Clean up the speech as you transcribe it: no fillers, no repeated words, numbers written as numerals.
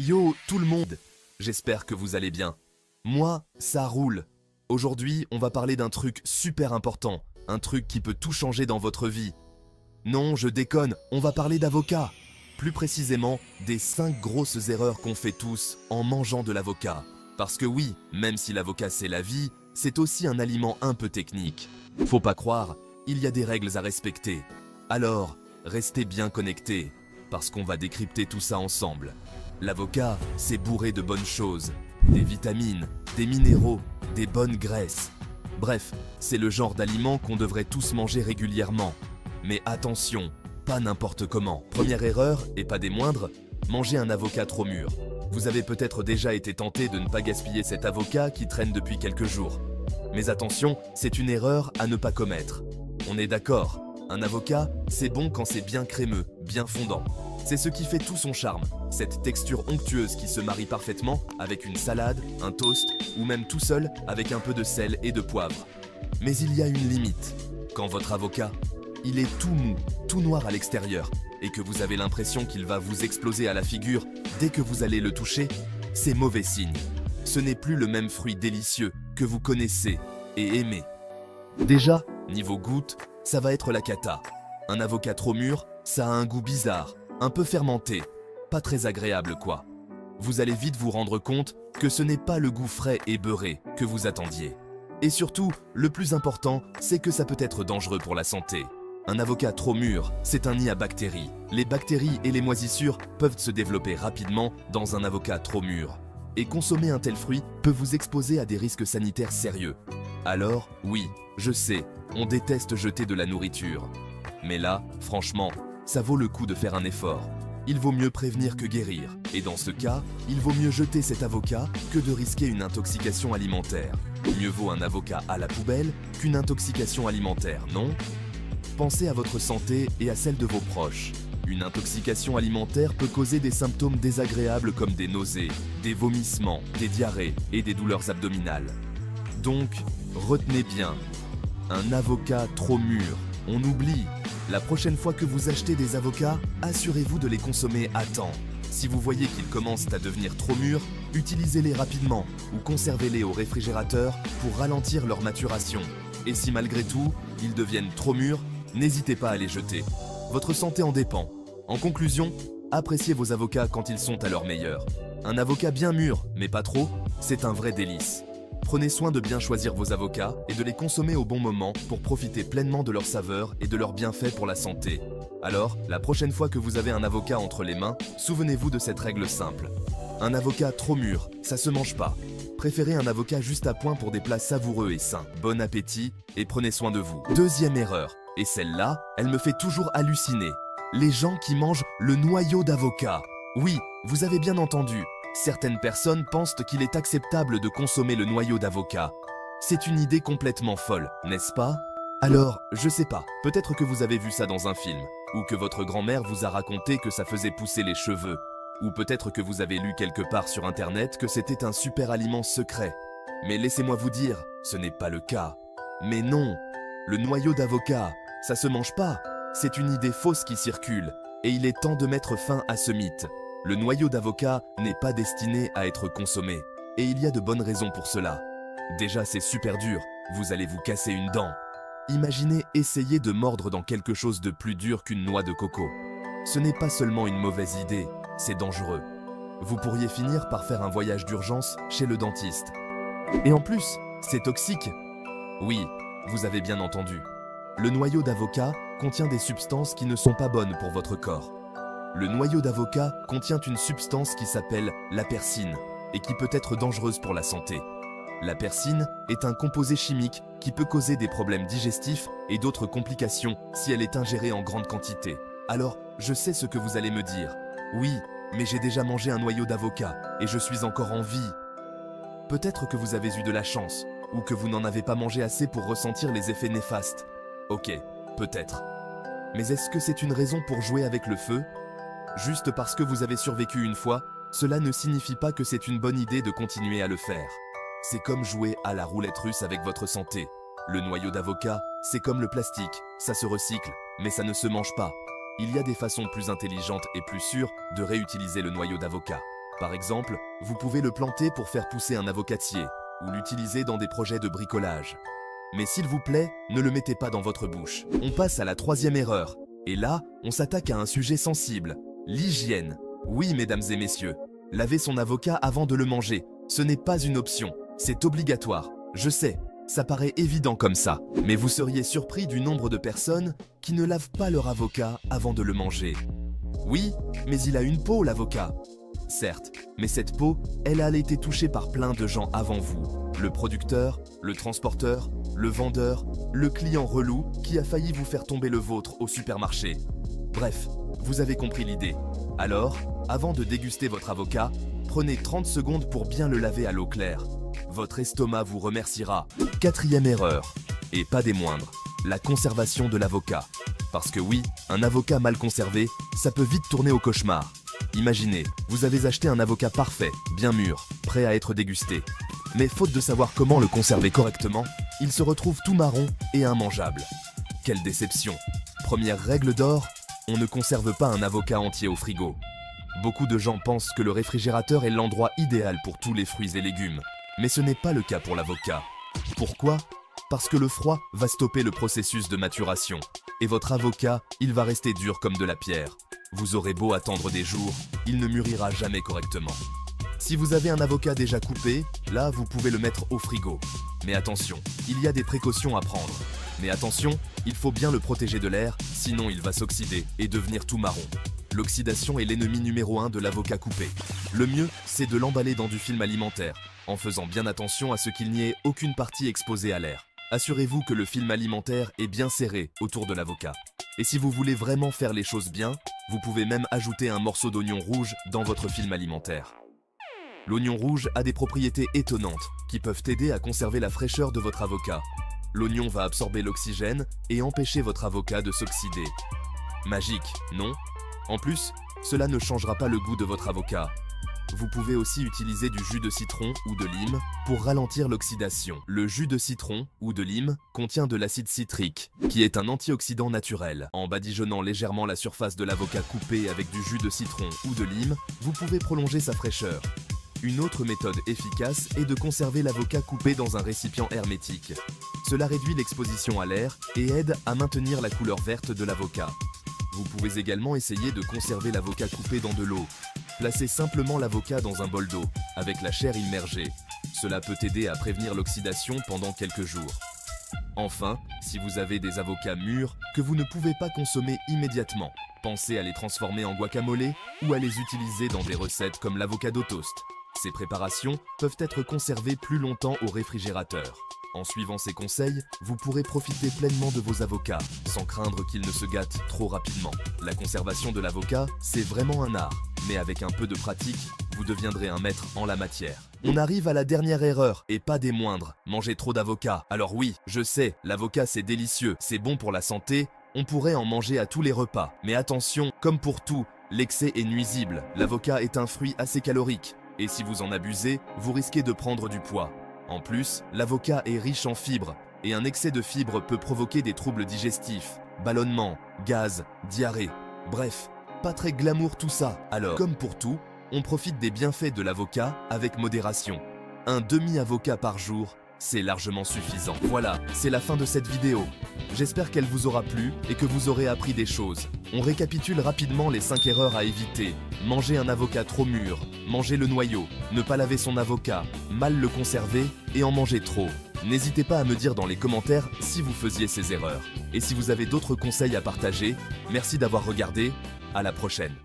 Yo tout le monde, j'espère que vous allez bien. Moi, ça roule. Aujourd'hui, on va parler d'un truc super important, un truc qui peut tout changer dans votre vie. Non, je déconne, on va parler d'avocat. Plus précisément, des 5 grosses erreurs qu'on fait tous en mangeant de l'avocat. Parce que oui, même si l'avocat c'est la vie, c'est aussi un aliment un peu technique. Faut pas croire, il y a des règles à respecter. Alors, restez bien connectés, parce qu'on va décrypter tout ça ensemble. L'avocat, c'est bourré de bonnes choses, des vitamines, des minéraux, des bonnes graisses. Bref, c'est le genre d'aliment qu'on devrait tous manger régulièrement. Mais attention, pas n'importe comment. Première erreur, et pas des moindres, manger un avocat trop mûr. Vous avez peut-être déjà été tenté de ne pas gaspiller cet avocat qui traîne depuis quelques jours. Mais attention, c'est une erreur à ne pas commettre. On est d'accord, un avocat, c'est bon quand c'est bien crémeux, bien fondant. C'est ce qui fait tout son charme, cette texture onctueuse qui se marie parfaitement avec une salade, un toast ou même tout seul avec un peu de sel et de poivre. Mais il y a une limite. Quand votre avocat, il est tout mou, tout noir à l'extérieur et que vous avez l'impression qu'il va vous exploser à la figure dès que vous allez le toucher, c'est mauvais signe. Ce n'est plus le même fruit délicieux que vous connaissez et aimez. Déjà, niveau goutte, ça va être la cata. Un avocat trop mûr, ça a un goût bizarre, un peu fermenté, pas très agréable quoi. Vous allez vite vous rendre compte que ce n'est pas le goût frais et beurré que vous attendiez. Et surtout, le plus important, c'est que ça peut être dangereux pour la santé. Un avocat trop mûr, c'est un nid à bactéries. Les bactéries et les moisissures peuvent se développer rapidement dans un avocat trop mûr. Et consommer un tel fruit peut vous exposer à des risques sanitaires sérieux. Alors, oui, je sais, on déteste jeter de la nourriture. Mais là, franchement, ça vaut le coup de faire un effort. Il vaut mieux prévenir que guérir. Et dans ce cas, il vaut mieux jeter cet avocat que de risquer une intoxication alimentaire. Mieux vaut un avocat à la poubelle qu'une intoxication alimentaire, non ? Pensez à votre santé et à celle de vos proches. Une intoxication alimentaire peut causer des symptômes désagréables comme des nausées, des vomissements, des diarrhées et des douleurs abdominales. Donc, retenez bien, un avocat trop mûr, on oublie. La prochaine fois que vous achetez des avocats, assurez-vous de les consommer à temps. Si vous voyez qu'ils commencent à devenir trop mûrs, utilisez-les rapidement ou conservez-les au réfrigérateur pour ralentir leur maturation. Et si malgré tout, ils deviennent trop mûrs, n'hésitez pas à les jeter. Votre santé en dépend. En conclusion, appréciez vos avocats quand ils sont à leur meilleur. Un avocat bien mûr, mais pas trop, c'est un vrai délice. Prenez soin de bien choisir vos avocats et de les consommer au bon moment pour profiter pleinement de leur saveur et de leurs bienfaits pour la santé. Alors, la prochaine fois que vous avez un avocat entre les mains, souvenez-vous de cette règle simple. Un avocat trop mûr, ça se mange pas. Préférez un avocat juste à point pour des plats savoureux et sains. Bon appétit et prenez soin de vous. Deuxième erreur, et celle-là, elle me fait toujours halluciner. Les gens qui mangent le noyau d'avocat. Oui, vous avez bien entendu. Certaines personnes pensent qu'il est acceptable de consommer le noyau d'avocat. C'est une idée complètement folle, n'est-ce pas? Alors, je sais pas, peut-être que vous avez vu ça dans un film, ou que votre grand-mère vous a raconté que ça faisait pousser les cheveux, ou peut-être que vous avez lu quelque part sur internet que c'était un super aliment secret. Mais laissez-moi vous dire, ce n'est pas le cas. Mais non, le noyau d'avocat, ça se mange pas. C'est une idée fausse qui circule, et il est temps de mettre fin à ce mythe. Le noyau d'avocat n'est pas destiné à être consommé, et il y a de bonnes raisons pour cela. Déjà, c'est super dur, vous allez vous casser une dent. Imaginez essayer de mordre dans quelque chose de plus dur qu'une noix de coco. Ce n'est pas seulement une mauvaise idée, c'est dangereux. Vous pourriez finir par faire un voyage d'urgence chez le dentiste. Et en plus, c'est toxique. Oui, vous avez bien entendu. Le noyau d'avocat contient des substances qui ne sont pas bonnes pour votre corps. Le noyau d'avocat contient une substance qui s'appelle la persine et qui peut être dangereuse pour la santé. La persine est un composé chimique qui peut causer des problèmes digestifs et d'autres complications si elle est ingérée en grande quantité. Alors, je sais ce que vous allez me dire. Oui, mais j'ai déjà mangé un noyau d'avocat et je suis encore en vie. Peut-être que vous avez eu de la chance ou que vous n'en avez pas mangé assez pour ressentir les effets néfastes. Ok, peut-être. Mais est-ce que c'est une raison pour jouer avec le feu ? Juste parce que vous avez survécu une fois, cela ne signifie pas que c'est une bonne idée de continuer à le faire. C'est comme jouer à la roulette russe avec votre santé. Le noyau d'avocat, c'est comme le plastique, ça se recycle, mais ça ne se mange pas. Il y a des façons plus intelligentes et plus sûres de réutiliser le noyau d'avocat. Par exemple, vous pouvez le planter pour faire pousser un avocatier ou l'utiliser dans des projets de bricolage. Mais s'il vous plaît, ne le mettez pas dans votre bouche. On passe à la troisième erreur. Et là, on s'attaque à un sujet sensible, l'hygiène. Oui, mesdames et messieurs, laver son avocat avant de le manger, ce n'est pas une option, c'est obligatoire. Je sais, ça paraît évident comme ça, mais vous seriez surpris du nombre de personnes qui ne lavent pas leur avocat avant de le manger. Oui, mais il a une peau, l'avocat. Certes, mais cette peau, elle a été touchée par plein de gens avant vous. Le producteur, le transporteur, le vendeur, le client relou qui a failli vous faire tomber le vôtre au supermarché. Bref, vous avez compris l'idée. Alors, avant de déguster votre avocat, prenez 30 secondes pour bien le laver à l'eau claire. Votre estomac vous remerciera. Quatrième erreur, et pas des moindres, la conservation de l'avocat. Parce que oui, un avocat mal conservé, ça peut vite tourner au cauchemar. Imaginez, vous avez acheté un avocat parfait, bien mûr, prêt à être dégusté. Mais faute de savoir comment le conserver correctement, il se retrouve tout marron et immangeable. Quelle déception! Première règle d'or, on ne conserve pas un avocat entier au frigo. Beaucoup de gens pensent que le réfrigérateur est l'endroit idéal pour tous les fruits et légumes. Mais ce n'est pas le cas pour l'avocat. Pourquoi? Parce que le froid va stopper le processus de maturation. Et votre avocat, il va rester dur comme de la pierre. Vous aurez beau attendre des jours, il ne mûrira jamais correctement. Si vous avez un avocat déjà coupé, là vous pouvez le mettre au frigo. Mais attention, il y a des précautions à prendre. Mais attention, il faut bien le protéger de l'air, sinon il va s'oxyder et devenir tout marron. L'oxydation est l'ennemi numéro 1 de l'avocat coupé. Le mieux, c'est de l'emballer dans du film alimentaire, en faisant bien attention à ce qu'il n'y ait aucune partie exposée à l'air. Assurez-vous que le film alimentaire est bien serré autour de l'avocat. Et si vous voulez vraiment faire les choses bien, vous pouvez même ajouter un morceau d'oignon rouge dans votre film alimentaire. L'oignon rouge a des propriétés étonnantes qui peuvent aider à conserver la fraîcheur de votre avocat. L'oignon va absorber l'oxygène et empêcher votre avocat de s'oxyder. Magique, non? En plus, cela ne changera pas le goût de votre avocat. Vous pouvez aussi utiliser du jus de citron ou de lime pour ralentir l'oxydation. Le jus de citron ou de lime contient de l'acide citrique, qui est un antioxydant naturel. En badigeonnant légèrement la surface de l'avocat coupé avec du jus de citron ou de lime, vous pouvez prolonger sa fraîcheur. Une autre méthode efficace est de conserver l'avocat coupé dans un récipient hermétique. Cela réduit l'exposition à l'air et aide à maintenir la couleur verte de l'avocat. Vous pouvez également essayer de conserver l'avocat coupé dans de l'eau. Placez simplement l'avocat dans un bol d'eau, avec la chair immergée. Cela peut aider à prévenir l'oxydation pendant quelques jours. Enfin, si vous avez des avocats mûrs que vous ne pouvez pas consommer immédiatement, pensez à les transformer en guacamole ou à les utiliser dans des recettes comme l'avocado toast. Ces préparations peuvent être conservées plus longtemps au réfrigérateur. En suivant ces conseils, vous pourrez profiter pleinement de vos avocats, sans craindre qu'ils ne se gâtent trop rapidement. La conservation de l'avocat, c'est vraiment un art, mais avec un peu de pratique, vous deviendrez un maître en la matière. On arrive à la dernière erreur, et pas des moindres, manger trop d'avocats. Alors oui, je sais, l'avocat c'est délicieux, c'est bon pour la santé, on pourrait en manger à tous les repas. Mais attention, comme pour tout, l'excès est nuisible. L'avocat est un fruit assez calorique, et si vous en abusez, vous risquez de prendre du poids. En plus, l'avocat est riche en fibres, et un excès de fibres peut provoquer des troubles digestifs, ballonnements, gaz, diarrhée. Bref, pas très glamour tout ça. Alors, comme pour tout, on profite des bienfaits de l'avocat avec modération. Un demi-avocat par jour, c'est largement suffisant. Voilà, c'est la fin de cette vidéo. J'espère qu'elle vous aura plu et que vous aurez appris des choses. On récapitule rapidement les 5 erreurs à éviter. Manger un avocat trop mûr, manger le noyau, ne pas laver son avocat, mal le conserver et en manger trop. N'hésitez pas à me dire dans les commentaires si vous faisiez ces erreurs. Et si vous avez d'autres conseils à partager, merci d'avoir regardé, à la prochaine.